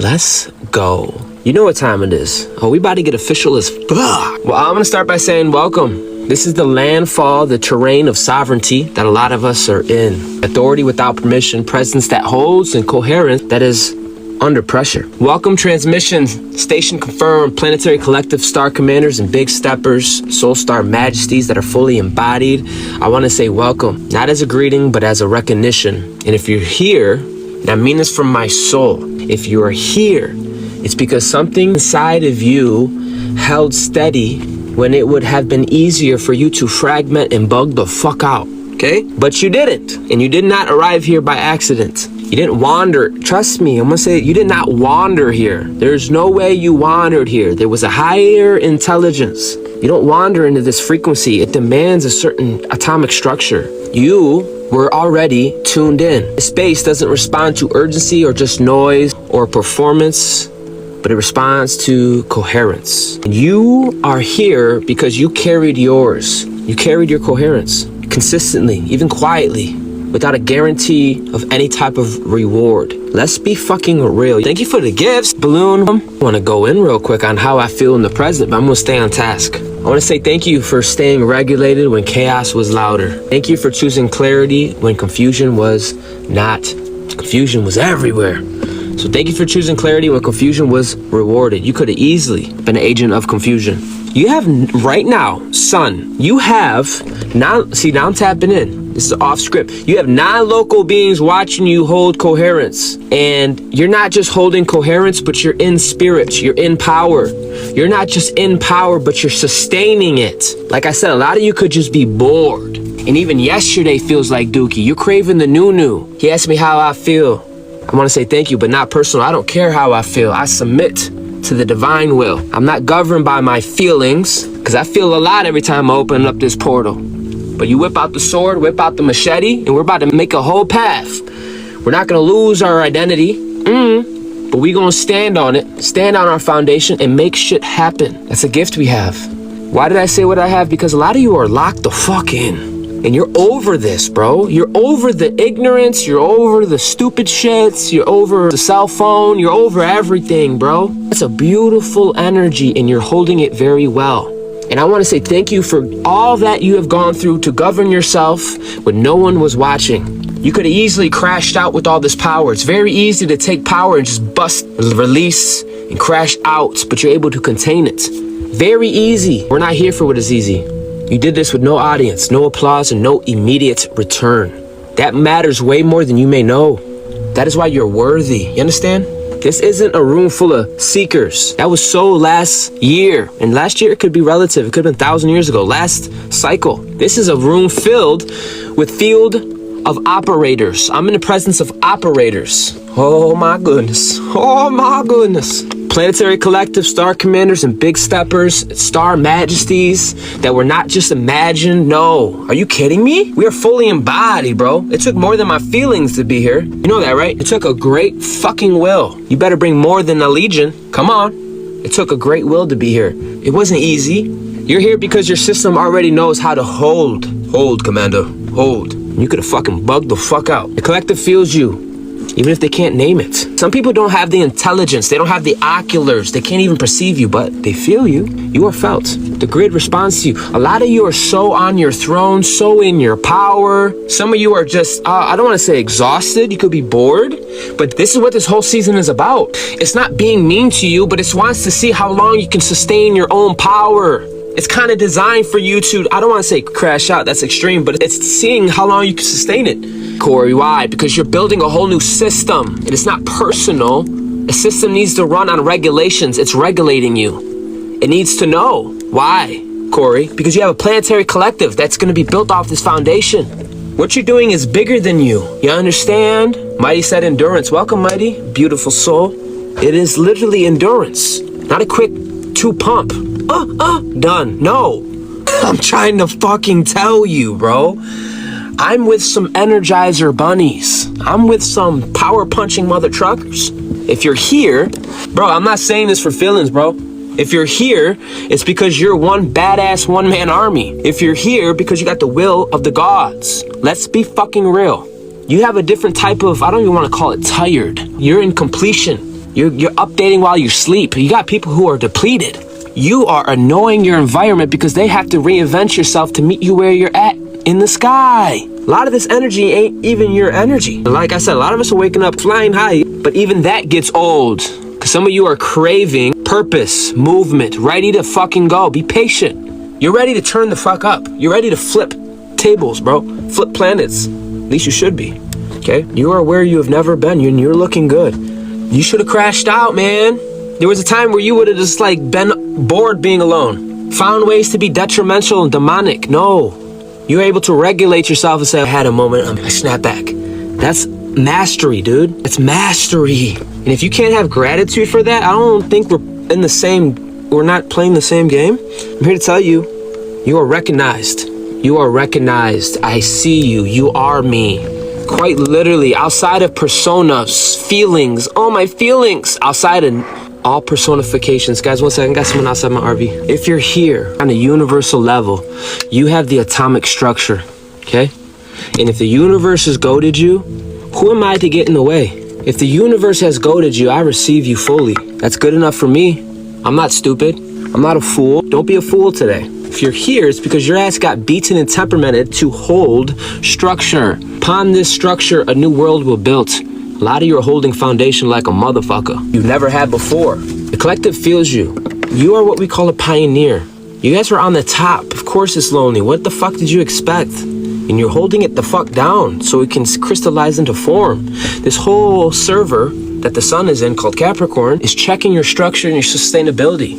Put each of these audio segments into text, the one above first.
Let's go. You know what time it is. Oh, we about to get official as fuck. Well, I'm gonna start by saying welcome. This is the landfall, the terrain of sovereignty that a lot of us are in. Authority without permission, presence that holds, and coherence that is under pressure. Welcome transmission, station confirmed, planetary collective star commanders and big steppers, soul star majesties that are fully embodied. I want to say welcome, not as a greeting, but as a recognition. And if you're here, and I mean this from my soul, if you are here, it's because something inside of you held steady when it would have been easier for you to fragment and bug the fuck out, okay? But you didn't, and you did not arrive here by accident. You didn't wander. Trust me, I'm gonna say it, you did not wander here. There's no way you wandered here. There was a higher intelligence. You don't wander into this frequency. It demands a certain atomic structure. You were already tuned in. Space doesn't respond to urgency or just noise or performance, but it responds to coherence. And you are here because you carried yours. You carried your coherence consistently, even quietly, without a guarantee of any type of reward. Let's be fucking real. Thank you for the gifts, Balloon. I want to go in real quick on how I feel in the present, but I'm going to stay on task. I want to say thank you for staying regulated when chaos was louder. Thank you for choosing clarity when confusion was not. Confusion was everywhere. So thank you for choosing clarity when confusion was rewarded. You could have easily been an agent of confusion. You have right now, son, you have now, see, now I'm tapping in. This is off script. You have non-local beings watching you hold coherence. And you're not just holding coherence, but you're in spirit. You're in power. You're not just in power, but you're sustaining it. Like I said, a lot of you could just be bored. And even yesterday feels like Dookie. You're craving the new. He asked me how I feel. I want to say thank you, but not personal. I don't care how I feel. I submit to the divine will. I'm not governed by my feelings, because I feel a lot every time I open up this portal. But you whip out the sword, whip out the machete, and we're about to make a whole path. We're not going to lose our identity, but we're going to stand on it, stand on our foundation, and make shit happen. That's a gift we have. Why did I say what I have? Because a lot of you are locked the fuck in. And you're over this, bro. You're over the ignorance. You're over the stupid shits. You're over the cell phone. You're over everything, bro. That's a beautiful energy, and you're holding it very well. And I want to say thank you for all that you have gone through to govern yourself when no one was watching. You could have easily crashed out with all this power. It's very easy to take power and just bust, release, and crash out, but you're able to contain it. Very easy. We're not here for what is easy. You did this with no audience, no applause, and no immediate return. That matters way more than you may know. That is why you're worthy. You understand? This isn't a room full of seekers. That was so last year. And last year, it could be relative. It could have been 1,000 years ago. Last cycle. This is a room filled with field of operators. I'm in the presence of operators. Oh my goodness. Oh my goodness. Planetary collective, star commanders, and big steppers, star majesties that were not just imagined. No. Are you kidding me? We are fully embodied, bro. It took more than my feelings to be here. You know that, right? It took a great fucking will. You better bring more than a legion. Come on. It took a great will to be here. It wasn't easy. You're here because your system already knows how to hold. Hold, Commander. Hold. You could have fucking bugged the fuck out. The collective feels you, even if they can't name it. Some people don't have the intelligence. They don't have the oculars. They can't even perceive you, but they feel you. You are felt. The grid responds to you. A lot of you are so on your throne, so in your power. Some of you are just, I don't want to say exhausted. You could be bored, but this is what this whole season is about. It's not being mean to you, but it wants to see how long you can sustain your own power. It's kind of designed for you to, I don't want to say crash out, that's extreme, but it's seeing how long you can sustain it. Corey, why? Because you're building a whole new system, and it's not personal. A system needs to run on regulations. It's regulating you. It needs to know. Why, Corey? Because you have a planetary collective that's going to be built off this foundation. What you're doing is bigger than you. You understand? Mighty said endurance. Welcome, Mighty. Beautiful soul. It is literally endurance, not a quick two-pump. Done. No. I'm trying to fucking tell you, bro. I'm with some Energizer bunnies. I'm with some power-punching mother truckers. If you're here, bro, I'm not saying this for feelings, bro. If you're here, it's because you're one badass one-man army. If you're here, because you got the will of the gods. Let's be fucking real. You have a different type of, I don't even want to call it tired. You're in completion. You're updating while you sleep. You got people who are depleted. You are annoying your environment because they have to reinvent yourself to meet you where you're at in the sky. A lot of this energy ain't even your energy. Like I said, a lot of us are waking up flying high, but even that gets old. Because some of you are craving purpose, movement, ready to fucking go. Be patient. You're ready to turn the fuck up. You're ready to flip tables, bro. Flip planets. At least you should be. Okay? You are where you have never been, and you're looking good. You should have crashed out, man. There was a time where you would have just like been bored being alone. Found ways to be detrimental and demonic. No. You're able to regulate yourself and say, I had a moment, I snap back. That's mastery, dude. That's mastery. And if you can't have gratitude for that, I don't think we're not playing the same game. I'm here to tell you, you are recognized. You are recognized. I see you. You are me. Quite literally, outside of personas, feelings, all my feelings, outside of all personifications. Guys, 1 second, got someone outside my RV. If you're here on a universal level, you have the atomic structure, okay? And if the universe has goaded you, who am I to get in the way? If the universe has goaded you, I receive you fully. That's good enough for me. I'm not stupid. I'm not a fool. Don't be a fool today. If you're here, it's because your ass got beaten and temperamented to hold structure. Upon this structure, a new world will be built. A lot of you are holding foundation like a motherfucker you've never had before. The collective feels you. You are what we call a pioneer. You guys were on the top. Of course it's lonely. What the fuck did you expect? And you're holding it the fuck down so it can crystallize into form. This whole server that the sun is in, called Capricorn, is checking your structure and your sustainability.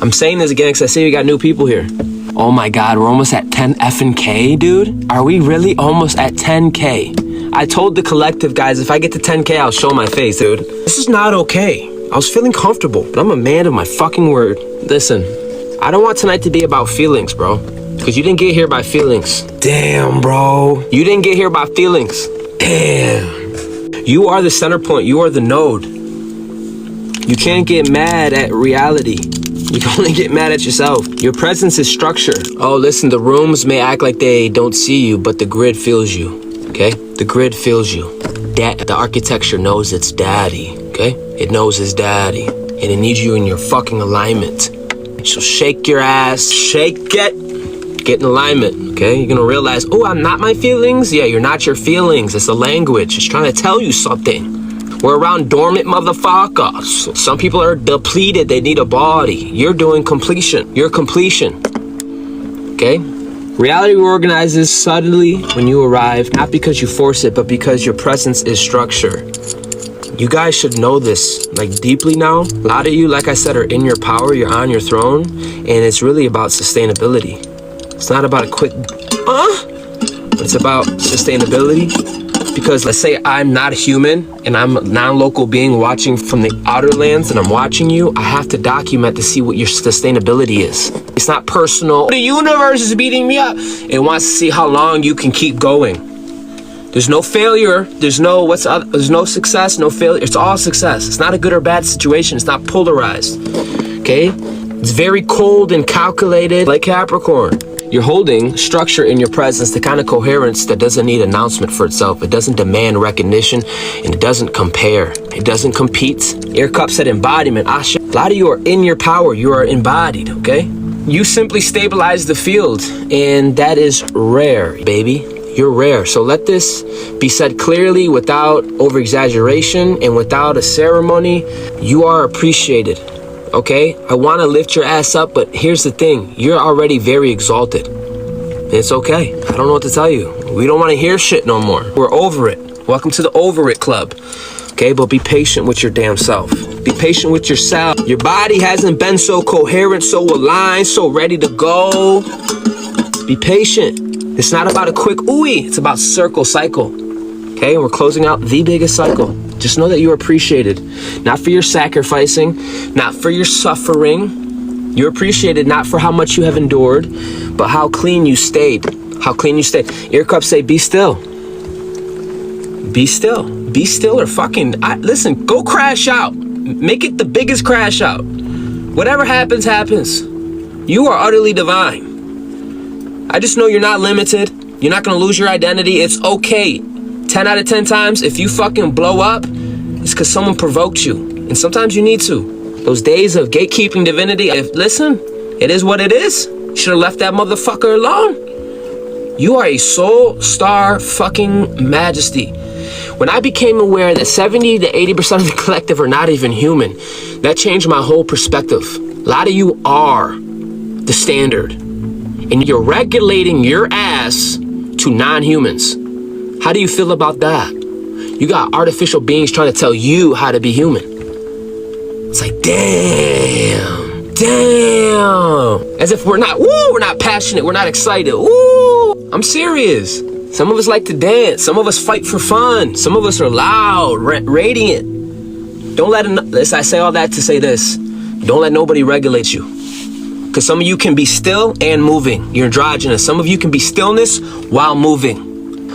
I'm saying this again because I see we got new people here. Oh my God, we're almost at 10 effing K, dude. Are we really almost at 10K? I told the collective guys, if I get to 10K, I'll show my face, dude. This is not okay. I was feeling comfortable, but I'm a man of my fucking word. Listen, I don't want tonight to be about feelings, bro. Because you didn't get here by feelings. Damn, bro. You didn't get here by feelings. Damn. You are the center point. You are the node. You can't get mad at reality. You can only get mad at yourself. Your presence is structure. Oh, listen, the rooms may act like they don't see you, but the grid feels you. Okay? The grid feels you. The architecture knows its daddy. Okay? It knows its daddy. And it needs you in your fucking alignment. So shake your ass. Shake it. Get in alignment. Okay? You're gonna realize, oh, I'm not my feelings? Yeah, you're not your feelings. It's a language. It's trying to tell you something. We're around dormant motherfuckers. Some people are depleted. They need a body. You're doing completion. You're completion. Okay? Reality reorganizes suddenly when you arrive, not because you force it, but because your presence is structure. You guys should know this, like, deeply now. A lot of you, like I said, are in your power. You're on your throne. And it's really about sustainability. It's not about a quick, it's about sustainability. Because let's say I'm not a human and I'm a non-local being watching from the outer lands and I'm watching you, I have to document to see what your sustainability is. It's not personal. The universe is beating me up. It wants to see how long you can keep going. There's no failure. There's no success, no failure. It's all success. It's not a good or bad situation. It's not polarized. Okay? It's very cold and calculated, like Capricorn. You're holding structure in your presence, the kind of coherence that doesn't need announcement for itself. It doesn't demand recognition, and it doesn't compare. It doesn't compete. Air Cup said embodiment. Asha. A lot of you are in your power. You are embodied, okay? You simply stabilize the field, and that is rare, baby. You're rare. So let this be said clearly without over-exaggeration and without a ceremony. You are appreciated. Okay, I want to lift your ass up, but here's the thing. You're already very exalted. It's okay. I don't know what to tell you. We don't want to hear shit no more. We're over it. Welcome to the over it club. Okay, but be patient with your damn self. Be patient with yourself. Your body hasn't been so coherent, so aligned, so ready to go. Be patient. It's not about a quick ooey. It's about cycle. Okay, and we're closing out the biggest cycle. Just know that you're appreciated, not for your sacrificing, not for your suffering. You're appreciated not for how much you have endured, but how clean you stayed. How clean you stayed. Ear Cups say, be still. Be still. Be still or fucking, listen, go crash out. Make it the biggest crash out. Whatever happens, happens. You are utterly divine. I just know you're not limited. You're not going to lose your identity. It's okay. 10 out of 10 times, if you fucking blow up, it's because someone provoked you. And sometimes you need to. Those days of gatekeeping divinity, listen, it is what it is. Should have left that motherfucker alone. You are a soul star fucking majesty. When I became aware that 70 to 80% of the collective are not even human, that changed my whole perspective. A lot of you are the standard, and you're regulating your ass to non-humans. How do you feel about that? You got artificial beings trying to tell you how to be human. It's like, damn. As if we're not passionate, we're not excited. Woo, I'm serious. Some of us like to dance. Some of us fight for fun. Some of us are loud, radiant. Don't let I say all that to say this. Don't let nobody regulate you. Because some of you can be still and moving. You're androgynous. Some of you can be stillness while moving.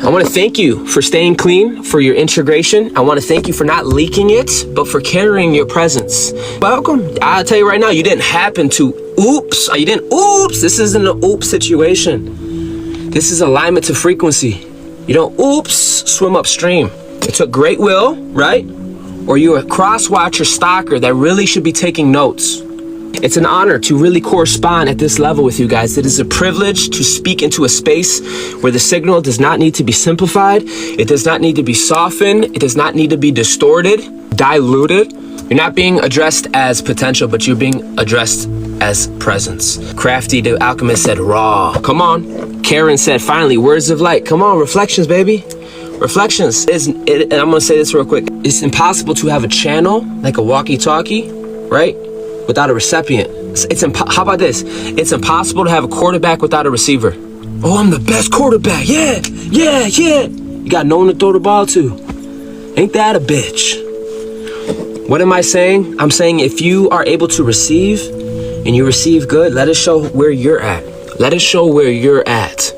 I want to thank you for staying clean, for your integration. I want to thank you for not leaking it, but for carrying your presence. Welcome. I'll tell you right now, you didn't happen to oops. You didn't oops. This isn't an oops situation. This is alignment to frequency. You don't oops, swim upstream. It took great will, right? Or you're a cross-watcher stalker that really should be taking notes. It's an honor to really correspond at this level with you guys. It is a privilege to speak into a space where the signal does not need to be simplified. It does not need to be softened. It does not need to be distorted, diluted. You're not being addressed as potential, but you're being addressed as presence. Crafty the alchemist said raw. Come on. Karen said finally, words of light. Come on, reflections, baby. Reflections. And I'm gonna say this real quick. It's impossible to have a channel, like a walkie-talkie, right? Without a recipient. How about this? It's impossible to have a quarterback without a receiver. Oh, I'm the best quarterback. Yeah. You got no one to throw the ball to. Ain't that a bitch? What am I saying? I'm saying if you are able to receive and you receive good, let us show where you're at. Let us show where you're at.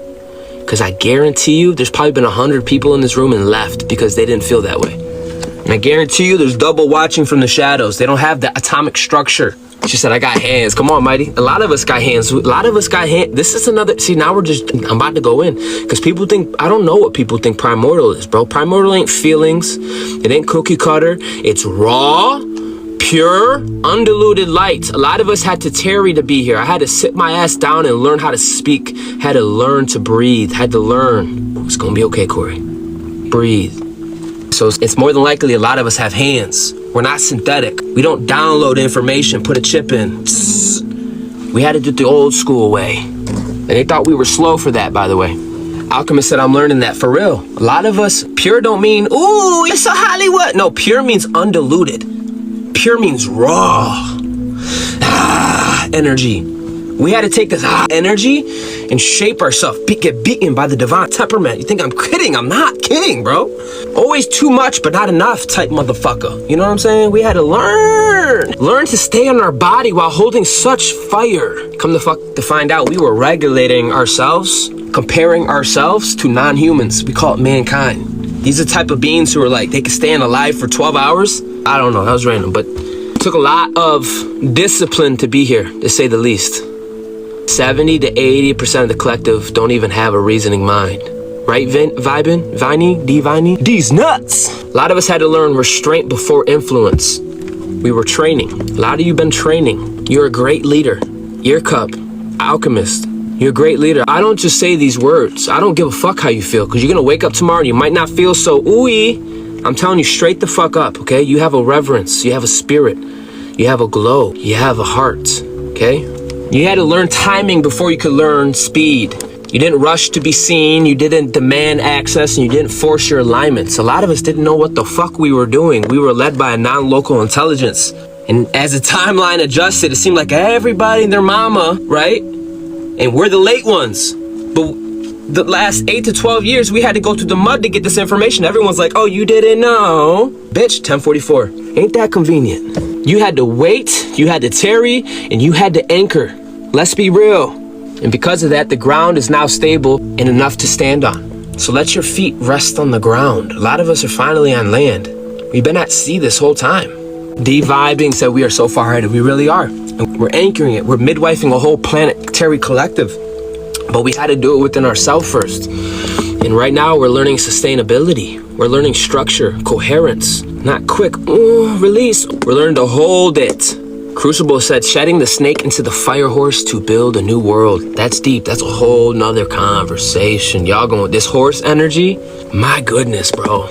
Because I guarantee you there's probably been 100 people in this room and left because they didn't feel that way. And I guarantee you there's double watching from the shadows. They don't have the atomic structure. She said, I got hands. Come on, Mighty. A lot of us got hands. A lot of us got hands. This is another, see, now I'm about to go in. Because people think, I don't know what people think primordial is, bro. Primordial ain't feelings. It ain't cookie cutter. It's raw, pure, undiluted light. A lot of us had to tarry to be here. I had to sit my ass down and learn how to speak. Had to learn to breathe. Had to learn. It's going to be okay, Corey. Breathe. So it's more than likely a lot of us have hands. We're not synthetic. We don't download information, put a chip in. We had to do it the old school way. And they thought we were slow for that, by the way. Alchemist said, I'm learning that for real. A lot of us, pure don't mean, ooh, it's so Hollywood. No, pure means undiluted. Pure means raw. Energy. We had to take this energy and shape ourselves, get beaten by the divine temperament. You think I'm kidding? I'm not kidding, bro. Always too much, but not enough type motherfucker. You know what I'm saying? We had to learn to stay on our body while holding such fire. Come to find out, we were regulating ourselves, comparing ourselves to non-humans. We call it mankind. These are the type of beings who are like, they can stand alive for 12 hours. I don't know, that was random, but it took a lot of discipline to be here, to say the least. 70 to 80% of the collective don't even have a reasoning mind. Right, Viney? These nuts! A lot of us had to learn restraint before influence. We were training. A lot of you been training. You're a great leader. Ear cup, alchemist. You're a great leader. I don't just say these words. I don't give a fuck how you feel, because you're going to wake up tomorrow and you might not feel so ooey. I'm telling you straight the fuck up, okay? You have a reverence. You have a spirit. You have a glow. You have a heart, okay? You had to learn timing before you could learn speed. You didn't rush to be seen, you didn't demand access, and you didn't force your alignments. A lot of us didn't know what the fuck we were doing. We were led by a non-local intelligence. And as the timeline adjusted, it seemed like everybody and their mama, right? And we're the late ones. But the last 8 to 12 years, we had to go through the mud to get this information. Everyone's like, oh, you didn't know? Bitch, 1044. Ain't that convenient? You had to wait, you had to tarry, and you had to anchor. Let's be real. And because of that, the ground is now stable and enough to stand on. So let your feet rest on the ground. A lot of us are finally on land. We've been at sea this whole time. D-vibing said we are so far ahead, and we really are. And we're anchoring it. We're midwifing a whole planetary collective. But we had to do it within ourselves first. And right now we're learning sustainability. We're learning structure, coherence, not quick. Ooh, release. We're learning to hold it. Crucible said, shedding the snake into the fire horse to build a new world. That's deep. That's a whole nother conversation. Y'all going with this horse energy? My goodness, bro.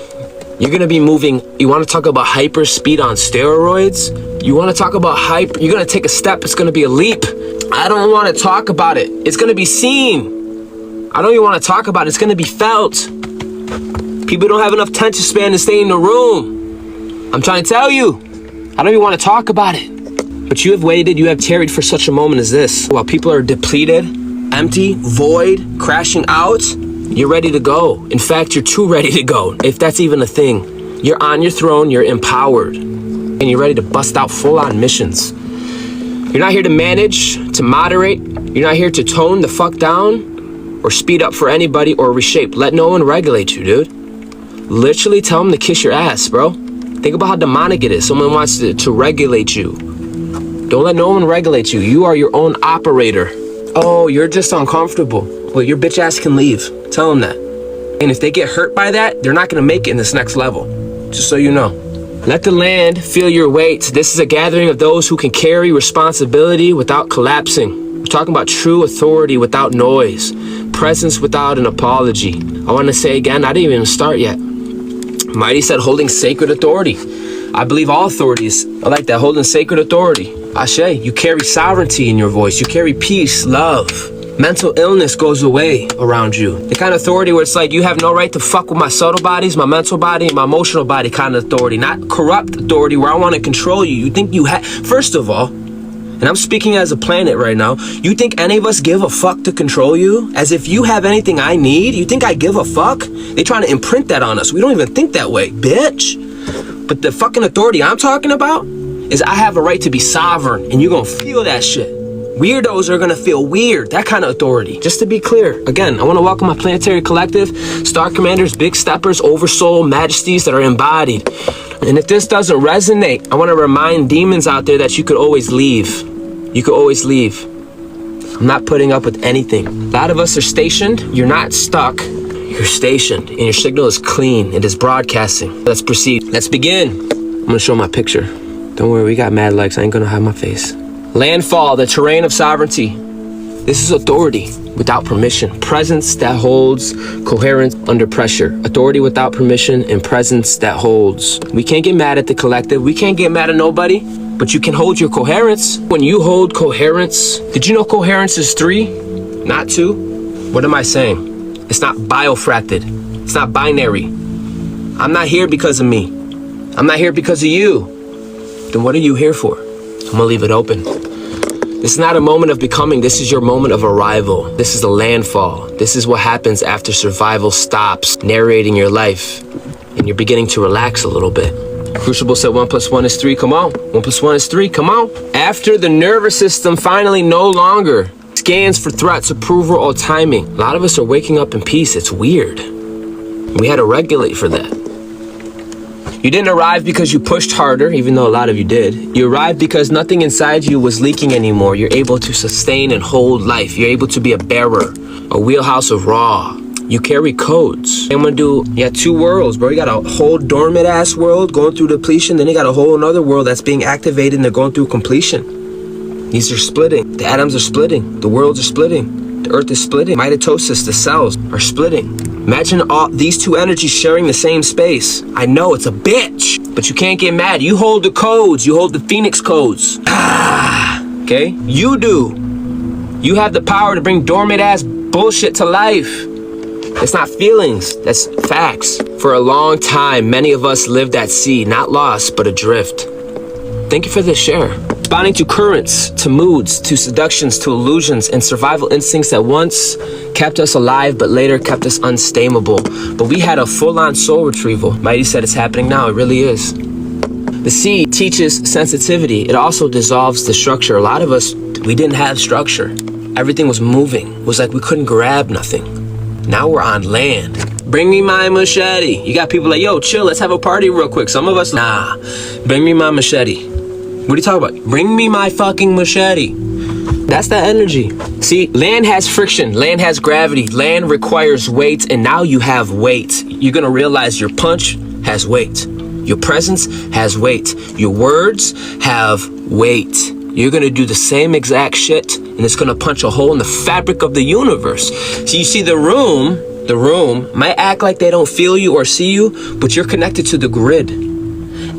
You're gonna be moving. You wanna talk about hyper speed on steroids? You wanna talk about hype? You're gonna take a step. It's gonna be a leap. I don't wanna talk about it. It's gonna be seen. I don't even wanna talk about it. It's gonna be felt. People don't have enough attention span to stay in the room. I'm trying to tell you. I don't even wanna talk about it. But you have waited, you have tarried for such a moment as this. While people are depleted, empty, void, crashing out, you're ready to go. In fact, you're too ready to go, if that's even a thing. You're on your throne, you're empowered, and you're ready to bust out full-on missions. You're not here to manage, to moderate. You're not here to tone the fuck down or speed up for anybody or reshape. Let no one regulate you, dude. Literally tell them to kiss your ass, bro. Think about how demonic it is. Someone wants to regulate you. Don't let no one regulate you. You are your own operator. Oh, you're just uncomfortable. Well, your bitch ass can leave. Tell them that. And if they get hurt by that, they're not gonna make it in this next level. Just so you know. Let the land feel your weight. This is a gathering of those who can carry responsibility without collapsing. We're talking about true authority without noise. Presence without an apology. I want to say again, I didn't even start yet. Mighty said holding sacred authority. I believe all authorities. I like that, holding sacred authority. Ashe, you carry sovereignty in your voice. You carry peace, love. Mental illness goes away around you. The kind of authority where it's like, you have no right to fuck with my subtle bodies, my mental body, and my emotional body kind of authority. Not corrupt authority where I want to control you. You think you have, first of all, and I'm speaking as a planet right now, you think any of us give a fuck to control you? As if you have anything I need? You think I give a fuck? They trying to imprint that on us. We don't even think that way, bitch. But the fucking authority I'm talking about is I have a right to be sovereign, and you're gonna feel that shit. Weirdos are gonna feel weird, that kind of authority. Just to be clear, again, I wanna welcome my planetary collective, star commanders, big steppers, oversoul, majesties that are embodied. And if this doesn't resonate, I wanna remind demons out there that you could always leave. You could always leave. I'm not putting up with anything. A lot of us are stationed, you're not stuck. You're stationed, and your signal is clean. It is broadcasting. Let's proceed. Let's begin. I'm gonna show my picture. Don't worry, we got mad likes. I ain't gonna hide my face. Landfall, the terrain of sovereignty. This is authority without permission. Presence that holds coherence under pressure. Authority without permission and presence that holds. We can't get mad at the collective. We can't get mad at nobody, but you can hold your coherence. When you hold coherence, did you know coherence is 3, not 2? What am I saying? It's not biofracted. It's not binary. I'm not here because of me. I'm not here because of you. Then what are you here for? I'm gonna leave it open. This is not a moment of becoming. This is your moment of arrival. This is the landfall. This is what happens after survival stops narrating your life and you're beginning to relax a little bit. Crucible said 1 + 1 is 3. Come on. 1 + 1 is 3. Come on. After the nervous system finally no longer scans for threats, approval, or timing. A lot of us are waking up in peace. It's weird. We had to regulate for that. You didn't arrive because you pushed harder, even though a lot of you did. You arrived because nothing inside you was leaking anymore. You're able to sustain and hold life. You're able to be a bearer, a wheelhouse of raw. You carry codes. I'm gonna do, you got 2 worlds, bro. You got a whole dormant ass world going through depletion. Then you got a whole another world that's being activated and they're going through completion. These are splitting. The atoms are splitting. The worlds are splitting. The earth is splitting. Mitosis, the cells are splitting. Imagine all these 2 energies sharing the same space. I know it's a bitch, but you can't get mad. You hold the codes. You hold the Phoenix codes. Okay? You do. You have the power to bring dormant ass bullshit to life. It's not feelings. That's facts. For a long time, many of us lived at sea, not lost, but adrift. Thank you for this share. Responding to currents, to moods, to seductions, to illusions, and survival instincts that once kept us alive, but later kept us unstameable. But we had a full-on soul retrieval. Mighty said it's happening now. It really is. The sea teaches sensitivity. It also dissolves the structure. A lot of us, we didn't have structure. Everything was moving. It was like we couldn't grab nothing. Now we're on land. Bring me my machete. You got people like, yo, chill, let's have a party real quick. Some of us, nah, bring me my machete. What are you talking about? Bring me my fucking machete. That's that energy. See, land has friction, land has gravity, land requires weight, and now you have weight. You're gonna realize your punch has weight. Your presence has weight. Your words have weight. You're gonna do the same exact shit, and it's gonna punch a hole in the fabric of the universe. So you see, the room might act like they don't feel you or see you, but you're connected to the grid.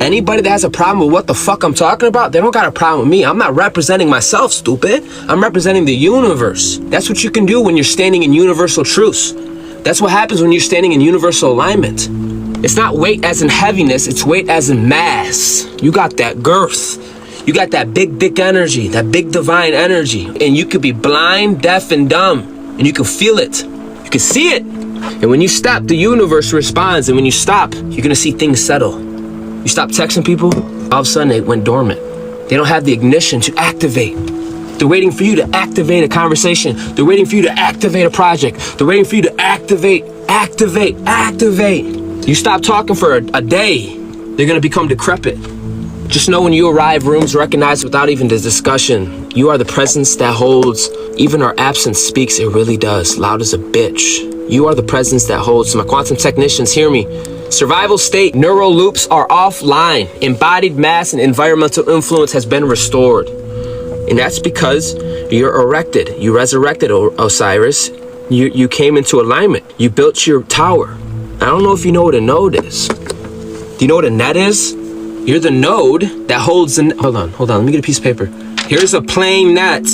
Anybody that has a problem with what the fuck I'm talking about, they don't got a problem with me. I'm not representing myself, stupid. I'm representing the universe. That's what you can do when you're standing in universal truths. That's what happens when you're standing in universal alignment. It's not weight as in heaviness, it's weight as in mass. You got that girth. You got that big dick energy, that big divine energy. And you could be blind, deaf, and dumb. And you can feel it. You can see it. And when you stop, the universe responds. And when you stop, you're gonna see things settle. You stop texting people, all of a sudden they went dormant. They don't have the ignition to activate. They're waiting for you to activate a conversation. They're waiting for you to activate a project. They're waiting for you to activate. You stop talking for a day, they're gonna become decrepit. Just know when you arrive, rooms recognized without even the discussion. You are the presence that holds. Even our absence speaks, it really does, loud as a bitch. You are the presence that holds. My quantum technicians, hear me. Survival state, neural loops are offline. Embodied mass and environmental influence has been restored. And that's because you're erected. You resurrected, Osiris. You came into alignment. You built your tower. I don't know if you know what a node is. Do you know what a net is? You're the node that holds the... Hold on. Let me get a piece of paper. Here's a plain net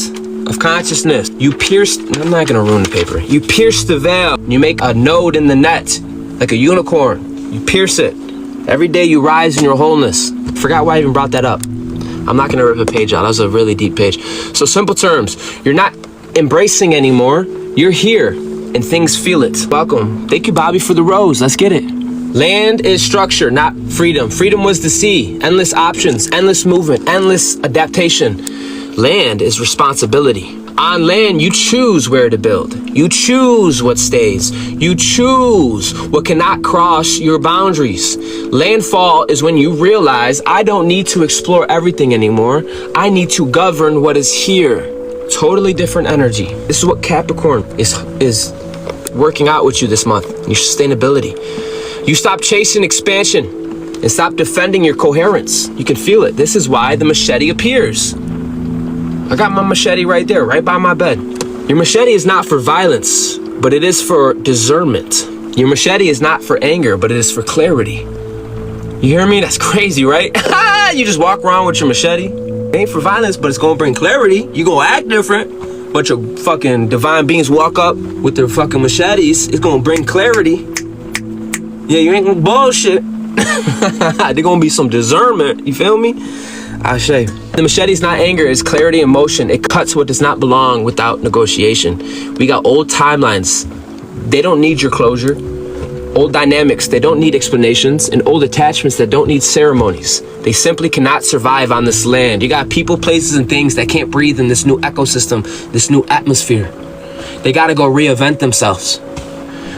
of consciousness. You pierced... I'm not going to ruin the paper. You pierce the veil. You make a node in the net, like a unicorn. You pierce it. Every day you rise in your wholeness. Forgot why I even brought that up. I'm not gonna rip a page out. That was a really deep page. So simple terms, you're not embracing anymore. You're here and things feel it. Welcome. Thank you, Bobby, for the rose. Let's get it. Land is structure, not freedom. Freedom was the sea. Endless options, endless movement, endless adaptation. Land is responsibility. On land, you choose where to build. You choose what stays. You choose what cannot cross your boundaries. Landfall is when you realize, I don't need to explore everything anymore. I need to govern what is here. Totally different energy. This is what Capricorn is working out with you this month. Your sustainability. You stop chasing expansion and stop defending your coherence. You can feel it. This is why the machete appears. I got my machete right there, right by my bed. Your machete is not for violence, but it is for discernment. Your machete is not for anger, but it is for clarity. You hear me? That's crazy, right? You just walk around with your machete. It ain't for violence, but it's gonna bring clarity. You gonna act different. Bunch of fucking divine beings walk up with their fucking machetes. It's gonna bring clarity. Yeah, you ain't gonna bullshit. There's gonna be some discernment. You feel me? I say. The machete is not anger, it's clarity and motion. It cuts what does not belong without negotiation. We got old timelines. They don't need your closure. Old dynamics, they don't need explanations. And old attachments that don't need ceremonies. They simply cannot survive on this land. You got people, places, and things that can't breathe in this new ecosystem, this new atmosphere. They gotta go reinvent themselves.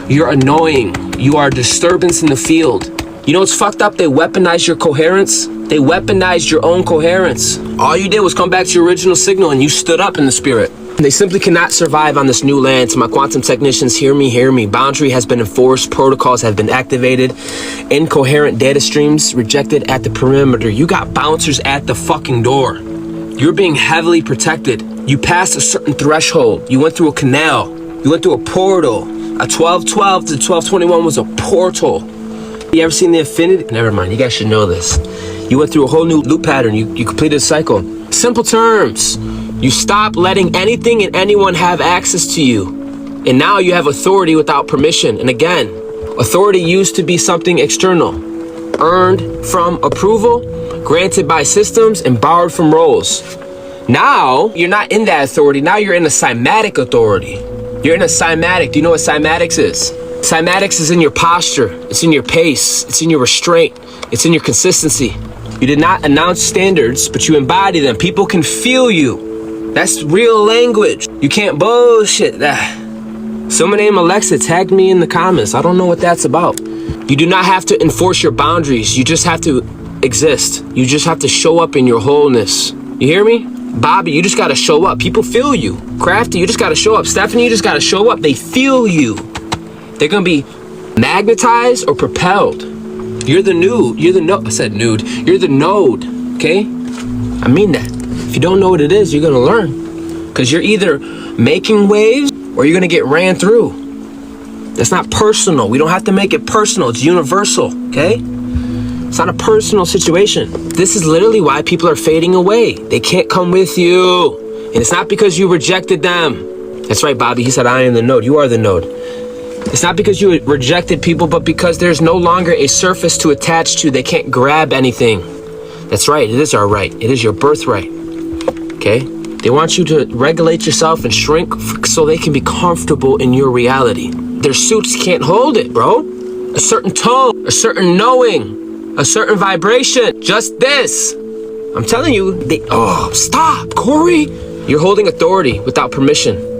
You're annoying. You are a disturbance in the field. You know what's fucked up? They weaponized your coherence. They weaponized your own coherence. All you did was come back to your original signal and you stood up in the spirit. They simply cannot survive on this new land. To my quantum technicians, hear me. Boundary has been enforced. Protocols have been activated. Incoherent data streams rejected at the perimeter. You got bouncers at the fucking door. You're being heavily protected. You passed a certain threshold. You went through a canal. You went through a portal. A 1212 to 1221 was a portal. You ever seen the infinity? Never mind, you guys should know this. You went through a whole new loop pattern. You completed a cycle. Simple terms. You stop letting anything and anyone have access to you. And now you have authority without permission. And again, authority used to be something external. Earned from approval, granted by systems, and borrowed from roles. Now, you're not in that authority. Now you're in a cymatic authority. You're in a cymatic. Do you know what cymatics is? Cymatics is in your posture. It's in your pace. It's in your restraint. It's in your consistency. You did not announce standards, but you embody them. People can feel you. That's real language. You can't bullshit that. Someone named Alexa tagged me in the comments. I don't know what that's about. You do not have to enforce your boundaries. You just have to exist. You just have to show up in your wholeness. You hear me? Bobby, you just gotta show up. People feel you. Crafty, you just gotta show up. Stephanie, you just gotta show up. They feel you. They're gonna be magnetized or propelled. You're the node. I said nude. You're the node, okay? I mean that. If you don't know what it is, you're gonna learn. Because you're either making waves or you're gonna get ran through. That's not personal. We don't have to make it personal. It's universal, okay? It's not a personal situation. This is literally why people are fading away. They can't come with you. And it's not because you rejected them. That's right, Bobby. He said, I am the node. You are the node. It's not because you rejected people, but because there's no longer a surface to attach to. They can't grab anything. That's right. It is our right. It is your birthright. Okay? They want you to regulate yourself and shrink so they can be comfortable in your reality. Their suits can't hold it, bro. A certain tone, a certain knowing, a certain vibration. Just this. I'm telling you, stop, Corey. You're holding authority without permission.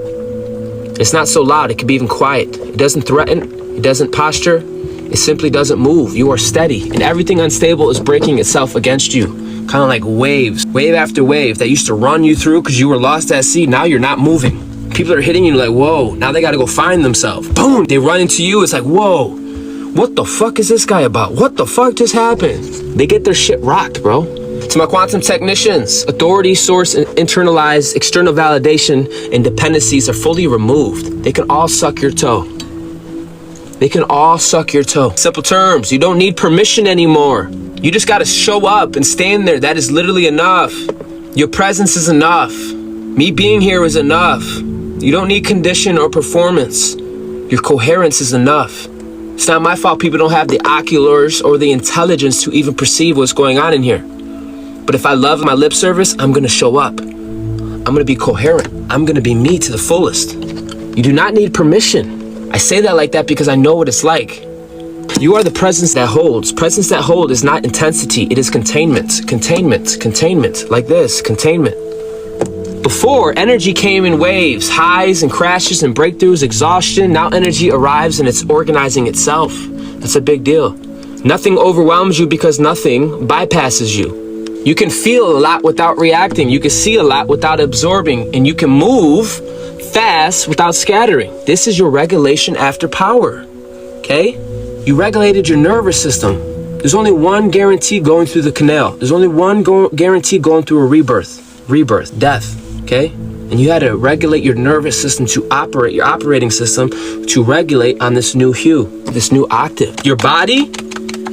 It's not so loud, it can be even quiet. It doesn't threaten, it doesn't posture, it simply doesn't move. You are steady, and everything unstable is breaking itself against you. Kind of like waves, wave after wave that used to run you through because you were lost at sea. Now you're not moving. People are hitting you like, whoa, now they gotta go find themselves. Boom, they run into you, it's like, whoa, what the fuck is this guy about? What the fuck just happened? They get their shit rocked, bro. To my quantum technicians, authority, source, and internalized external validation and dependencies are fully removed. They can all suck your toe. They can all suck your toe. Simple terms, you don't need permission anymore. You just gotta show up and stand there. That is literally enough. Your presence is enough. Me being here is enough. You don't need condition or performance. Your coherence is enough. It's not my fault people don't have the oculars or the intelligence to even perceive what's going on in here. But if I love my lip service, I'm gonna show up. I'm gonna be coherent. I'm gonna be me to the fullest. You do not need permission. I say that like that because I know what it's like. You are the presence that holds. Presence that hold is not intensity, it is containment. Containment, containment, like this, containment. Before, energy came in waves, highs and crashes and breakthroughs, exhaustion. Now energy arrives and it's organizing itself. That's a big deal. Nothing overwhelms you because nothing bypasses you. You can feel a lot without reacting. You can see a lot without absorbing. And you can move fast without scattering. This is your regulation after power. Okay? You regulated your nervous system. There's only one guarantee going through the canal. There's only one guarantee going through a rebirth. Rebirth, death. Okay? And you had to regulate your nervous system to operate, your operating system to regulate on this new hue, this new octave. Your body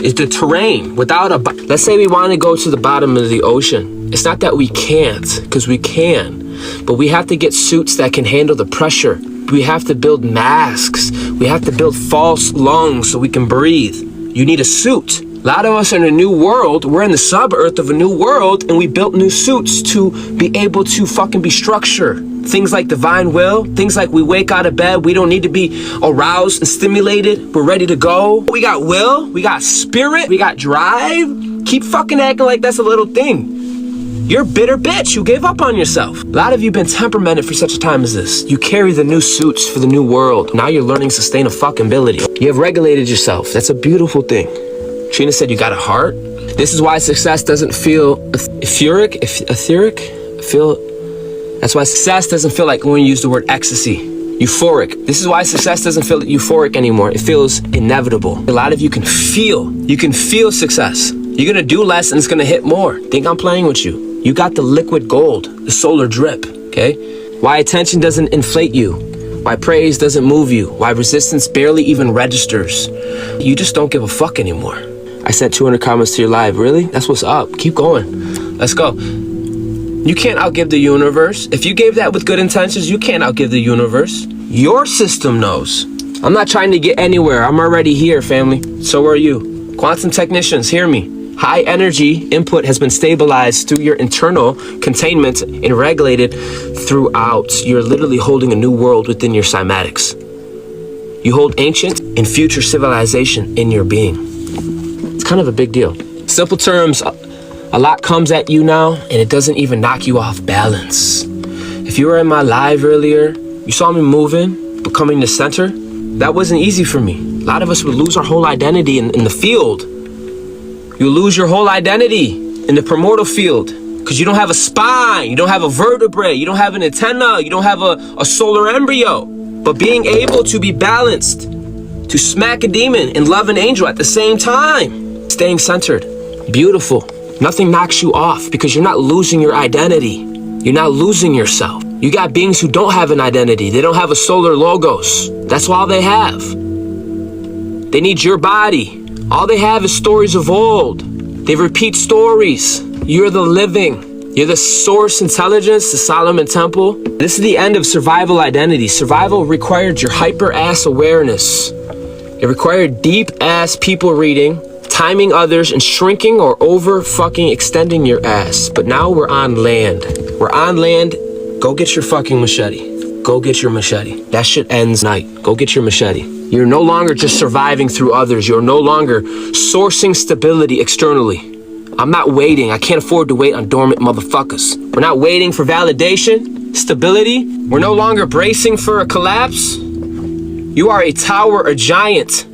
is the terrain. Let's say we want to go to the bottom of the ocean. It's not that we can't, because we can, but we have to get suits that can handle the pressure. We have to build masks. We have to build false lungs so we can breathe. You need a suit. A lot of us are in a new world. We're in the sub-earth of a new world, and we built new suits to be able to fucking be structured. Things like divine will, things like we wake out of bed, we don't need to be aroused and stimulated. We're ready to go. We got will, we got spirit, we got drive. Keep fucking acting like that's a little thing. You're a bitter bitch. You gave up on yourself. A lot of you been temperamented for such a time as this. You carry the new suits for the new world. Now you're learning sustainability. You have regulated yourself. That's a beautiful thing. Trina said you got a heart. This is why success doesn't feel etheric. That's why success doesn't feel like when you use the word ecstasy. Euphoric. This is why success doesn't feel euphoric anymore. It feels inevitable. A lot of you can feel success. You're gonna do less and it's gonna hit more. Think I'm playing with you. You got the liquid gold, the solar drip, okay? Why attention doesn't inflate you. Why praise doesn't move you. Why resistance barely even registers. You just don't give a fuck anymore. I sent 200 comments to your live. Really? That's what's up. Keep going. Let's go. You can't outgive the universe. If you gave that with good intentions, you can't outgive the universe. Your system knows. I'm not trying to get anywhere. I'm already here, family. So are you. Quantum technicians, hear me. High energy input has been stabilized through your internal containment and regulated throughout. You're literally holding a new world within your cymatics. You hold ancient and future civilization in your being. It's kind of a big deal. Simple terms, a lot comes at you now and it doesn't even knock you off balance. If you were in my live earlier, you saw me moving, becoming the center. That wasn't easy for me. A lot of us would lose our whole identity in the field. You lose your whole identity in the primordial field because you don't have a spine, you don't have a vertebrae, you don't have an antenna, you don't have a solar embryo. But being able to be balanced, to smack a demon and love an angel at the same time, staying centered. Beautiful. Nothing knocks you off because you're not losing your identity. You're not losing yourself. You got beings who don't have an identity. They don't have a solar logos. That's all they have. They need your body. All they have is stories of old. They repeat stories. You're the living. You're the source intelligence, the Solomon Temple. This is the end of survival identity. Survival required your hyper-ass awareness. It required deep-ass people reading, timing others, and shrinking or over-fucking extending your ass. But now we're on land. We're on land. Go get your fucking machete. Go get your machete. That shit ends night. Go get your machete. You're no longer just surviving through others. You're no longer sourcing stability externally. I'm not waiting. I can't afford to wait on dormant motherfuckers. We're not waiting for validation, stability. We're no longer bracing for a collapse. You are a tower, a giant.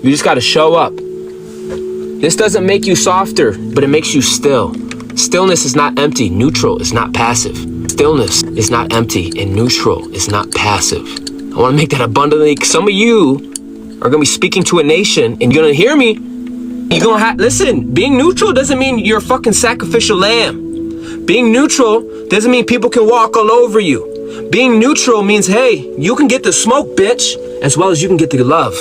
You just gotta show up. This doesn't make you softer, but it makes you still. Stillness is not empty. Neutral is not passive. Stillness is not empty, and neutral is not passive. I want to make that abundantly. Some of you are going to be speaking to a nation, and you're going to hear me. You're going to listen. Being neutral doesn't mean you're a fucking sacrificial lamb. Being neutral doesn't mean people can walk all over you. Being neutral means, hey, you can get the smoke, bitch, as well as you can get the love.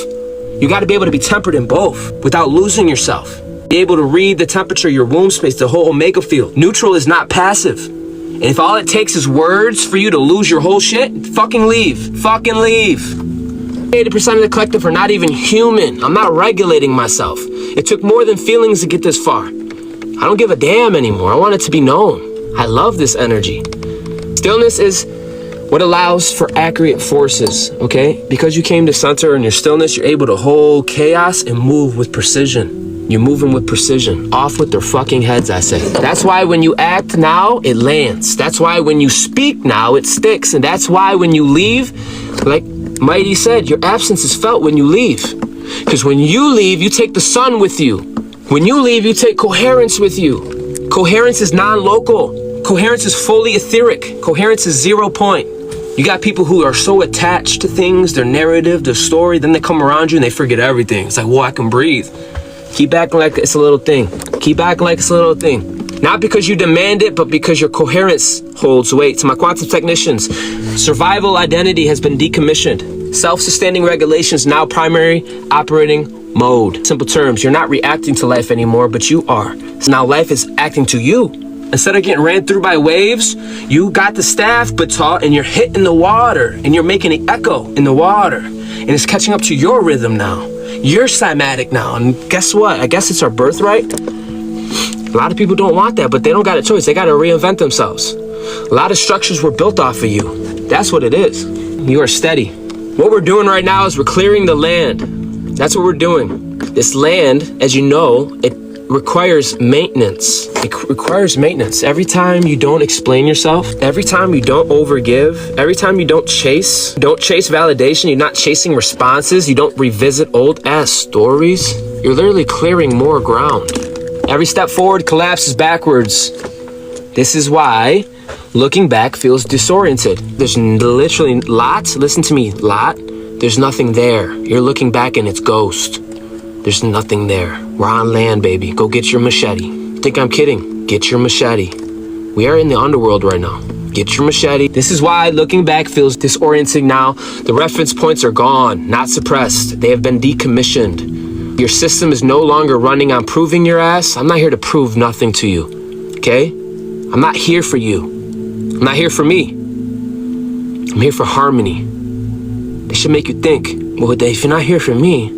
You got to be able to be tempered in both without losing yourself. Be able to read the temperature, your womb space, the whole omega field. Neutral is not passive. And if all it takes is words for you to lose your whole shit, fucking leave. Fucking leave. 80% of the collective are not even human. I'm not regulating myself. It took more than feelings to get this far. I don't give a damn anymore. I want it to be known. I love this energy. Stillness is what allows for accurate forces, okay? Because you came to center in your stillness, you're able to hold chaos and move with precision. You're moving with precision. Off with their fucking heads, I say. That's why when you act now, it lands. That's why when you speak now, it sticks. And that's why when you leave, like Mighty said, your absence is felt when you leave. Because when you leave, you take the sun with you. When you leave, you take coherence with you. Coherence is non-local. Coherence is fully etheric. Coherence is 0 point. You got people who are so attached to things, their narrative, their story, then they come around you and they forget everything. It's like, whoa, I can breathe. Keep acting like it's a little thing. Keep acting like it's a little thing. Not because you demand it, but because your coherence holds weight. To my quantum technicians, survival identity has been decommissioned. Self-sustaining regulation is now primary operating mode. Simple terms, you're not reacting to life anymore, but you are. So now life is acting to you. Instead of getting ran through by waves, you got the staff baton and you're hitting the water and you're making an echo in the water. And it's catching up to your rhythm now. You're cymatic now, and guess what? I guess it's our birthright. A lot of people don't want that, but they don't got a choice. They got to reinvent themselves. A lot of structures were built off of you. That's what it is. You are steady. What we're doing right now is we're clearing the land. That's what we're doing. This land, as you know, it requires maintenance. It requires maintenance. Every time you don't explain yourself, every time you don't overgive, every time you don't chase validation, you're not chasing responses, you don't revisit old ass stories, you're literally clearing more ground. Every step forward collapses backwards. This is why looking back feels disoriented. There's literally listen to me, there's nothing there. You're looking back and it's ghost. There's nothing there. We're on land, baby. Go get your machete. Think I'm kidding? Get your machete. We are in the underworld right now. Get your machete. This is why looking back feels disorienting now. The reference points are gone, not suppressed. They have been decommissioned. Your system is no longer running on proving your ass. I'm not here to prove nothing to you, okay? I'm not here for you. I'm not here for me. I'm here for harmony. They should make you think, well, if you're not here for me,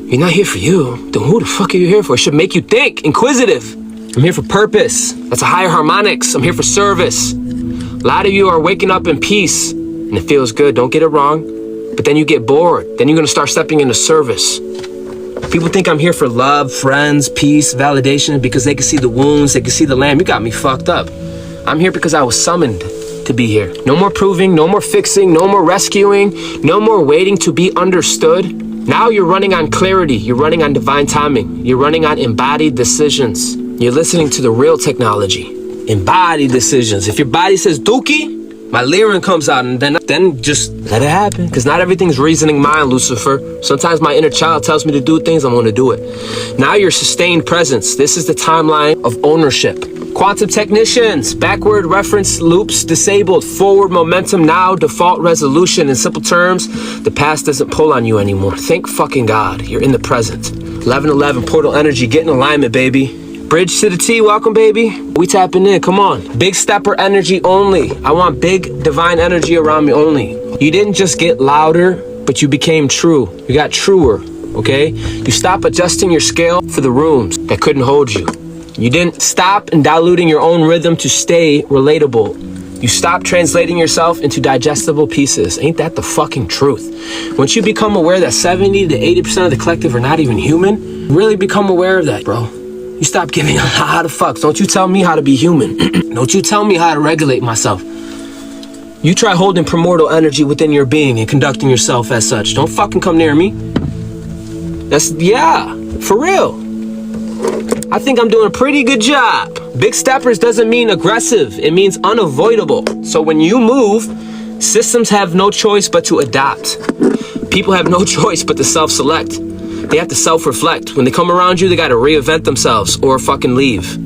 you're not here for you, then who the fuck are you here for? It should make you think, inquisitive. I'm here for purpose. That's a higher harmonics. I'm here for service. A lot of you are waking up in peace, and it feels good, don't get it wrong. But then you get bored. Then you're gonna start stepping into service. People think I'm here for love, friends, peace, validation, because they can see the wounds, they can see the lamb. You got me fucked up. I'm here because I was summoned to be here. No more proving, no more fixing, no more rescuing, no more waiting to be understood. Now you're running on clarity, you're running on divine timing, you're running on embodied decisions. You're listening to the real technology. Embodied decisions. If your body says dookie, My lyric comes out, and then just let it happen. Because not everything's reasoning mind, Lucifer. Sometimes my inner child tells me to do things, I'm going to do it. Now your sustained presence. This is the timeline of ownership. Quantum technicians, backward reference loops disabled, forward momentum now, default resolution. In simple terms, the past doesn't pull on you anymore. Thank fucking God, you're in the present. 1111 portal energy, get in alignment, baby. Bridge to the T, welcome, baby. We tapping in, come on. Big stepper energy only. I want big divine energy around me only. You didn't just get louder, but you became true. You got truer, okay? You stop adjusting your scale for the rooms that couldn't hold you. You didn't stop and diluting your own rhythm to stay relatable. You stopped translating yourself into digestible pieces. Ain't that the fucking truth? Once you become aware that 70 to 80% of the collective are not even human, really become aware of that, bro. You stop giving a lot of fucks. Don't you tell me how to be human. Don't you tell me how to regulate myself. You try holding primordial energy within your being and conducting yourself as such. Don't fucking come near me. Yeah, for real. I think I'm doing a pretty good job. Big steppers doesn't mean aggressive. It means unavoidable. So when you move, systems have no choice but to adapt. People have no choice but to self-select. They have to self-reflect. When they come around you, they gotta reinvent themselves or fucking leave.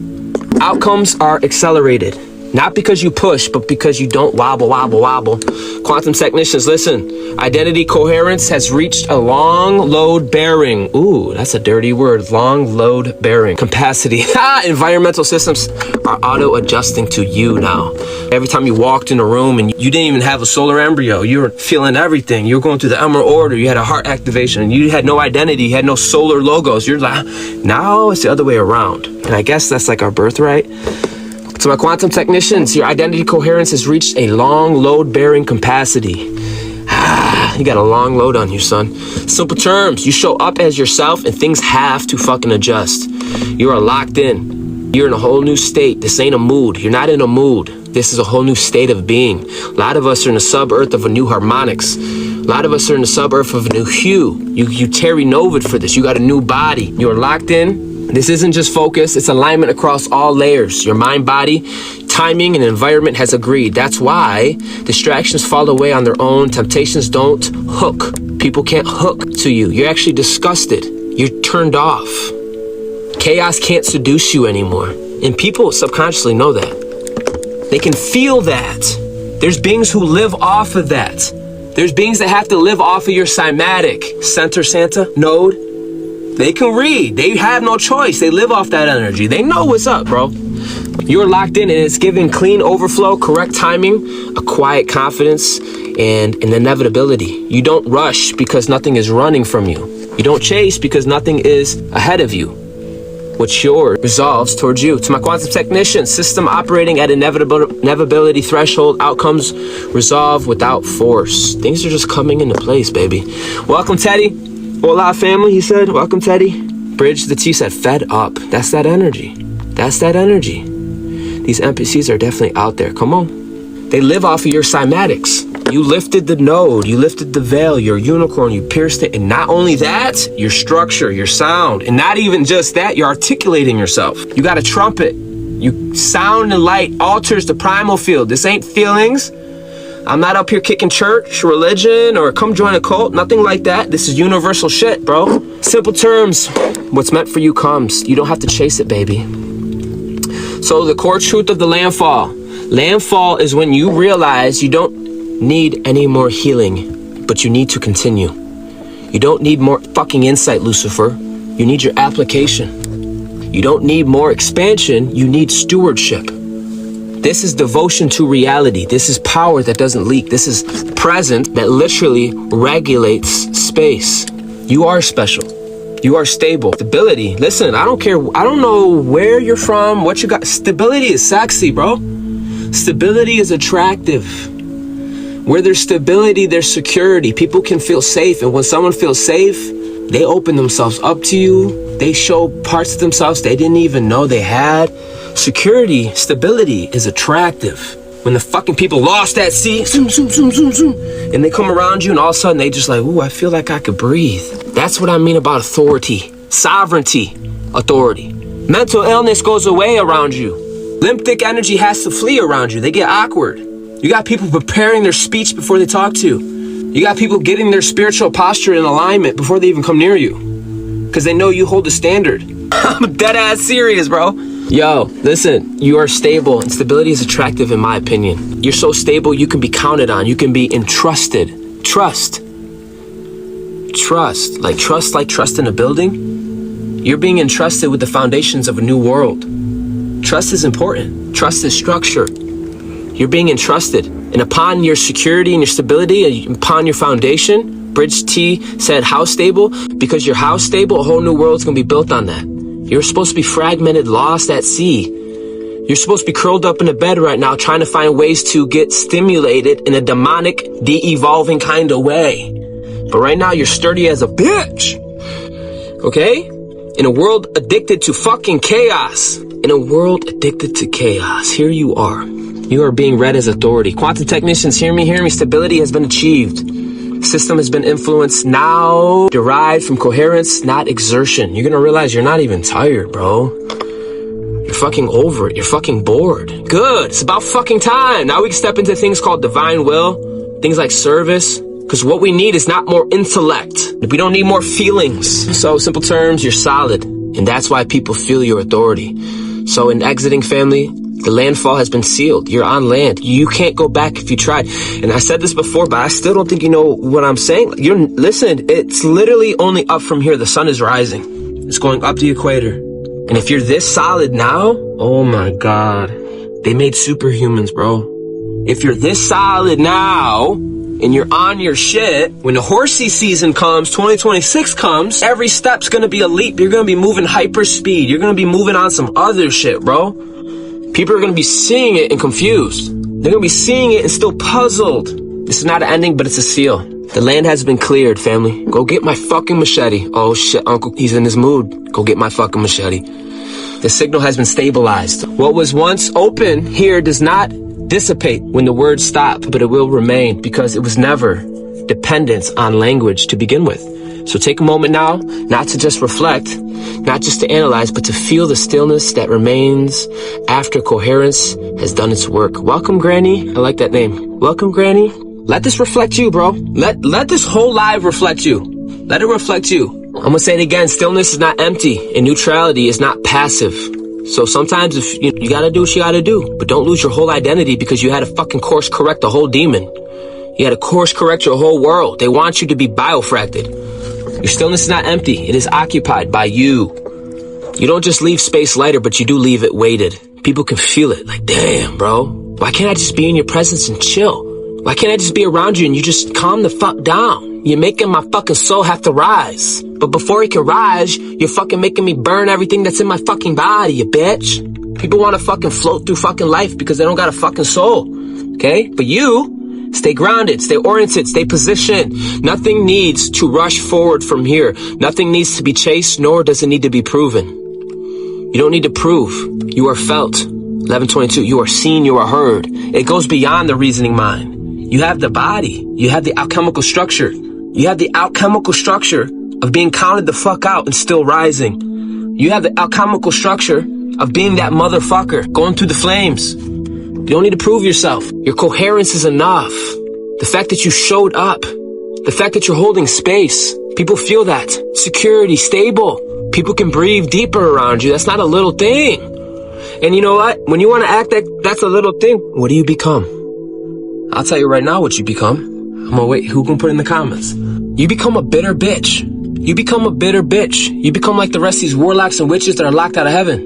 Outcomes are accelerated. Not because you push, but because you don't wobble. Quantum technicians, listen. Identity coherence has reached a long load bearing. Ooh, that's a dirty word. Long load bearing capacity. Environmental systems are auto-adjusting to you now. Every time you walked in a room and you didn't even have a solar embryo, you were feeling everything. You were going through the Emerald Order. You had a heart activation. You had no identity. You had no solar logos. You're like, now it's the other way around. And I guess that's like our birthright. So my quantum technicians, your identity coherence has reached a long load-bearing capacity. You got a long load on you, son. Simple terms, you show up as yourself and things have to fucking adjust. You are locked in. You're in a whole new state. This ain't a mood. You're not in a mood. This is a whole new state of being. A lot of us are in the sub-earth of a new harmonics. A lot of us are in the sub-earth of a new hue. You Terry Novid for this. You got a new body. You are locked in. This isn't just focus, it's alignment across all layers. Your mind, body, timing, and environment has agreed. That's why distractions fall away on their own. Temptations don't hook. People can't hook to you. You're actually disgusted. You're turned off. Chaos can't seduce you anymore. And people subconsciously know that. They can feel that. There's beings who live off of that. There's beings that have to live off of your cymatic. Center Santa node. They can read. They have no choice. They live off that energy. They know what's up, bro. You're locked in and it's giving clean overflow, correct timing, a quiet confidence, and an inevitability. You don't rush because nothing is running from you. You don't chase because nothing is ahead of you. What's yours resolves towards you. To my quantum technician, system operating at inevitability threshold, outcomes resolve without force. Things are just coming into place, baby. Welcome, Teddy. Hola, family, he said. Welcome, Teddy. Bridge the T said, fed up. That's that energy. That's that energy. These NPCs are definitely out there. Come on. They live off of your cymatics. You lifted the node. You lifted the veil. Your unicorn. You pierced it. And not only that, your structure, your sound. And not even just that, you're articulating yourself. You got a trumpet. You sound and light alters the primal field. This ain't feelings. I'm not up here kicking church, religion, or come join a cult. Nothing like that. This is universal shit, bro. Simple terms. What's meant for you comes. You don't have to chase it, baby. So the core truth of the landfall. Landfall is when you realize you don't need any more healing, but you need to continue. You don't need more fucking insight, Lucifer. You need your application. You don't need more expansion. You need stewardship. This is devotion to reality. This is power that doesn't leak. This is present that literally regulates space. You are special. You are stable. Stability. Listen, I don't care. I don't know where you're from, what you got. Stability is sexy, bro. Stability is attractive. Where there's stability, there's security. People can feel safe. And when someone feels safe, they open themselves up to you. They show parts of themselves they didn't even know they had. Security, stability is attractive. When the fucking people lost that sea, zoom, zoom, zoom, zoom, zoom, and they come around you and all of a sudden they just like, ooh, I feel like I could breathe. That's what I mean about authority, sovereignty, authority. Mental illness goes away around you. Lymphatic energy has to flee around you. They get awkward. You got people preparing their speech before they talk to you. You got people getting their spiritual posture in alignment before they even come near you. Because they know you hold the standard. I'm dead ass serious, bro. Yo, listen, you are stable, and stability is attractive in my opinion. You're so stable, you can be counted on. You can be entrusted. Trust. Like trust in a building. You're being entrusted with the foundations of a new world. Trust is important. Trust is structure. You're being entrusted. And upon your security and your stability, and upon your foundation, Bridge T said house stable, because your house stable, a whole new world's gonna be built on that. You're supposed to be fragmented, lost at sea. You're supposed to be curled up in a bed right now, trying to find ways to get stimulated in a demonic, de-evolving kind of way. But right now, you're sturdy as a bitch. Okay? In a world addicted to fucking chaos. In a world addicted to chaos. Here you are. You are being read as authority. Quantum technicians, hear me. Stability has been achieved. System has been influenced, now derived from coherence, not exertion. You're gonna realize you're not even tired, bro. You're fucking over it. You're fucking bored. Good. It's about fucking time. Now we can step into things called divine will, things like service. Because what we need is not more intellect. We don't need more feelings. So, simple terms, you're solid. And that's why people feel your authority. So, in exiting family, the landfall has been sealed. You're on land. You can't go back if you tried. And I said this before, but I still don't think you know what I'm saying. Listen, it's literally only up from here. The sun is rising. It's going up the equator. And if you're this solid now, oh my God. They made superhumans, bro. If you're this solid now, and you're on your shit, when the horsey season comes, 2026 comes, every step's gonna be a leap. You're gonna be moving hyper speed. You're gonna be moving on some other shit, bro. People are gonna be seeing it and confused. They're gonna be seeing it and still puzzled. This is not an ending, but it's a seal. The land has been cleared, family. Go get my fucking machete. Oh shit, uncle, he's in his mood. Go get my fucking machete. The signal has been stabilized. What was once open here does not dissipate when the words stop, but it will remain because it was never dependent on language to begin with. So take a moment now, not to just reflect, not just to analyze, but to feel the stillness that remains after coherence has done its work. Welcome, Granny. I like that name. Welcome, Granny. Let this reflect you, bro. Let this whole live reflect you. Let it reflect you. I'm gonna say it again. Stillness is not empty, and neutrality is not passive. So sometimes if you gotta do what you gotta do, but don't lose your whole identity because you had to fucking course correct the whole demon. You had to course correct your whole world. They want you to be biofracted. Your stillness is not empty. It is occupied by you. You don't just leave space lighter, but you do leave it weighted. People can feel it. Like, damn, bro. Why can't I just be in your presence and chill? Why can't I just be around you and you just calm the fuck down? You're making my fucking soul have to rise. But before it can rise, you're fucking making me burn everything that's in my fucking body, you bitch. People want to fucking float through fucking life because they don't got a fucking soul. Okay? But you, stay grounded, stay oriented, stay positioned. Nothing needs to rush forward from here. Nothing needs to be chased, nor does it need to be proven. You don't need to prove. You are felt. 1122, you are seen, you are heard. It goes beyond the reasoning mind. You have the body. You have the alchemical structure. You have the alchemical structure of being counted the fuck out and still rising. You have the alchemical structure of being that motherfucker going through the flames. You don't need to prove yourself. Your coherence is enough. The fact that you showed up, the fact that you're holding space, people feel that. Security, stable. People can breathe deeper around you. That's not a little thing. And you know what? When you want to act like that's a little thing, what do you become? I'll tell you right now what you become. I'm gonna wait. Who can put in the comments? You become a bitter bitch. You become a bitter bitch. You become like the rest of these warlocks and witches that are locked out of heaven.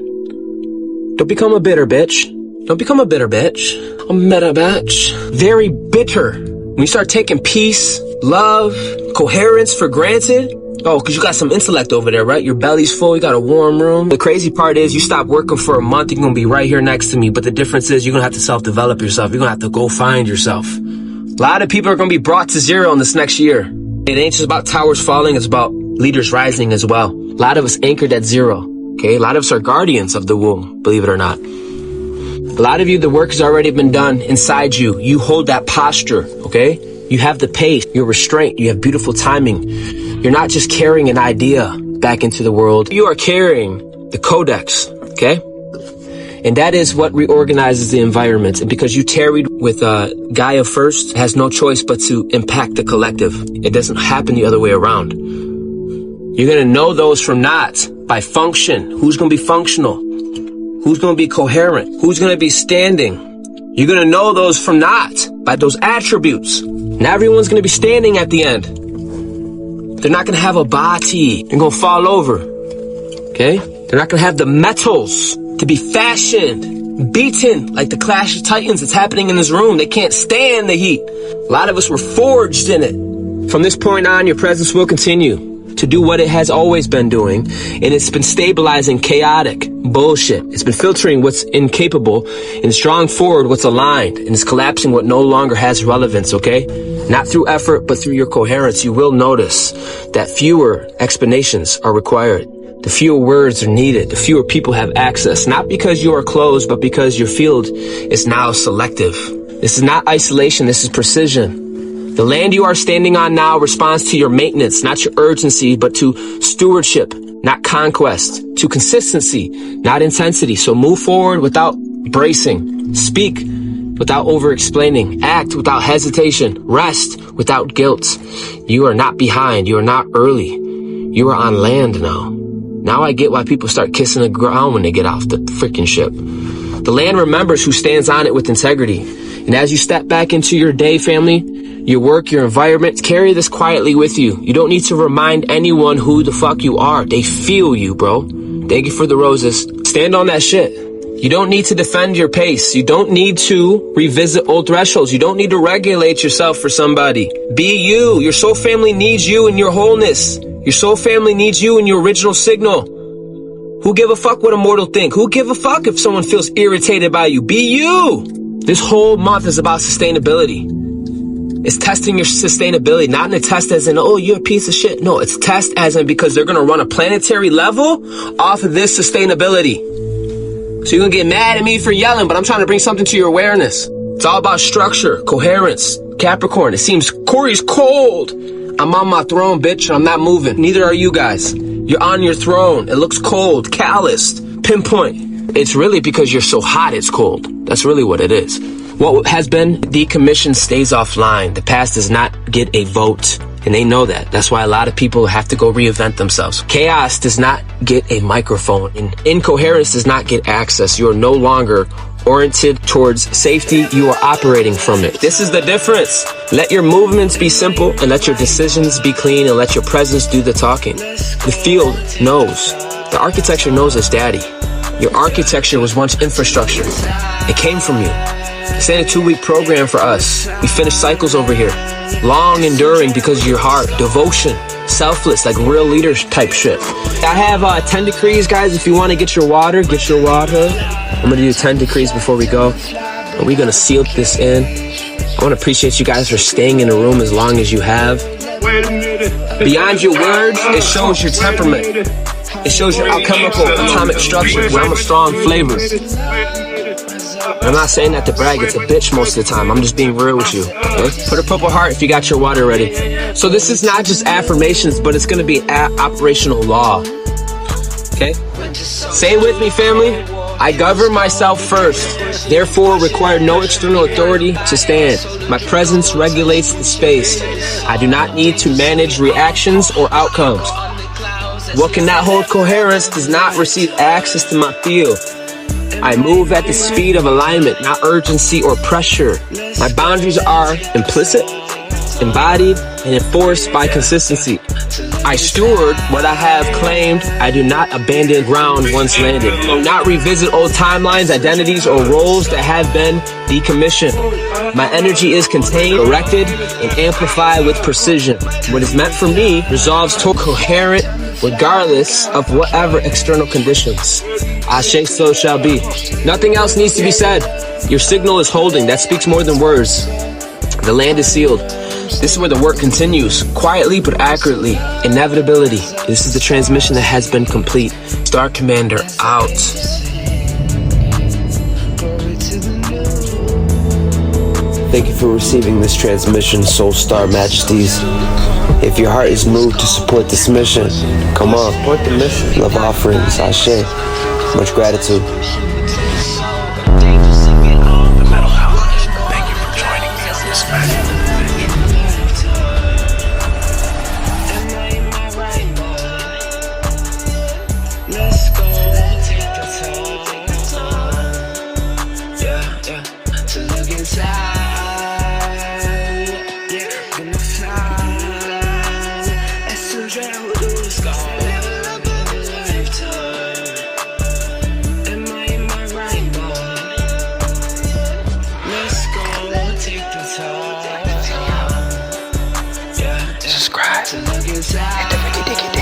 Don't become a bitter bitch. Don't become a bitter bitch. A meta bitch. Very bitter. When you start taking peace, love, coherence for granted. Oh, because you got some intellect over there, right? Your belly's full, you got a warm room. The crazy part is you stop working for a month, you're going to be right here next to me. But the difference is you're going to have to self-develop yourself. You're going to have to go find yourself. A lot of people are going to be brought to zero in this next year. It ain't just about towers falling, it's about leaders rising as well. A lot of us anchored at zero, okay? A lot of us are guardians of the womb, believe it or not. A lot of you, the work has already been done inside you. You hold that posture, okay? You have the pace, your restraint, you have beautiful timing. You're not just carrying an idea back into the world. You are carrying the codex, okay? And that is what reorganizes the environment. And because you tarried with Gaia first, has no choice but to impact the collective. It doesn't happen the other way around. You're going to know those from not by function. Who's going to be functional? Who's going to be coherent? Who's going to be standing? You're going to know those from not by those attributes. Not everyone's going to be standing at the end. They're not going to have a body. They're going to fall over. Okay? They're not going to have the metals to be fashioned, beaten like the Clash of Titans that's happening in this room. They can't stand the heat. A lot of us were forged in it. From this point on, your presence will continue to do what it has always been doing. And it's been stabilizing chaotic bullshit. It's been filtering what's incapable and it's drawing forward what's aligned. And it's collapsing what no longer has relevance, okay? Not through effort, but through your coherence. You will notice that fewer explanations are required. The fewer words are needed. The fewer people have access. Not because you are closed, but because your field is now selective. This is not isolation. This is precision. The land you are standing on now responds to your maintenance, not your urgency, but to stewardship, not conquest, to consistency, not intensity. So move forward without bracing. Speak without over-explaining. Act without hesitation. Rest without guilt. You are not behind. You are not early. You are on land now. Now I get why people start kissing the ground when they get off the freaking ship. The land remembers who stands on it with integrity. And as you step back into your day, family, your work, your environment, carry this quietly with you. You don't need to remind anyone who the fuck you are. They feel you, bro. Thank you for the roses. Stand on that shit. You don't need to defend your pace. You don't need to revisit old thresholds. You don't need to regulate yourself for somebody. Be you. Your soul family needs you in your wholeness. Your soul family needs you in your original signal. Who give a fuck what a mortal think? Who give a fuck if someone feels irritated by you? Be you. This whole month is about sustainability. It's testing your sustainability, not in a test as in, oh, you're a piece of shit. No, it's test as in because they're going to run a planetary level off of this sustainability. So you're going to get mad at me for yelling, but I'm trying to bring something to your awareness. It's all about structure, coherence. Capricorn, it seems Corey's cold. I'm on my throne, bitch, and I'm not moving. Neither are you guys. You're on your throne. It looks cold, calloused, pinpoint. It's really because you're so hot it's cold. That's really what it is. What has been decommissioned stays offline. The past does not get a vote, and they know that. That's why a lot of people have to go reinvent themselves. Chaos does not get a microphone, and incoherence does not get access. You are no longer oriented towards safety. You are operating from it. This is the difference. Let your movements be simple and let your decisions be clean and let your presence do the talking. The field knows. The architecture knows its daddy. Your architecture was once infrastructure. It came from you. This ain't a 2-week program for us. We finish cycles over here. Long enduring because of your heart. Devotion. Selfless, like real leader type shit. I have 10 decrees, guys. If you want to get your water, get your water. I'm going to do 10 decrees before we go. And we're going to seal this in. I want to appreciate you guys for staying in the room as long as you have. Beyond your words, it shows your temperament. It shows your alchemical atomic structure. I'm a strong flavor. I'm not saying that to brag, it's a bitch most of the time. I'm just being real with you. Okay? Put a purple heart if you got your water ready. So this is not just affirmations, but it's going to be operational law. Okay? Say it with me, family. I govern myself first, therefore require no external authority to stand. My presence regulates the space. I do not need to manage reactions or outcomes. What cannot hold coherence does not receive access to my field. I move at the speed of alignment, not urgency or pressure. My boundaries are implicit, embodied, and enforced by consistency. I steward what I have claimed. I do not abandon ground once landed. I do not revisit old timelines, identities, or roles that have been decommissioned. My energy is contained, directed, and amplified with precision. What is meant for me resolves to coherent regardless of whatever external conditions. Ashe, so shall be. Nothing else needs to be said. Your signal is holding. That speaks more than words. The land is sealed. This is where the work continues, quietly but accurately. Inevitability. This is the transmission that has been complete. Star Commander out. Thank you for receiving this transmission, Soul Star Majesties. If your heart is moved to support this mission, come on, support the mission. Love offerings, Ashe. Much gratitude. inside. Yeah, gonna fly. Let's travel through the sky. Level up in a lifetime. Am I in my right mind? Let's go, take the time. Yeah, Subscribe. to look inside. Hit the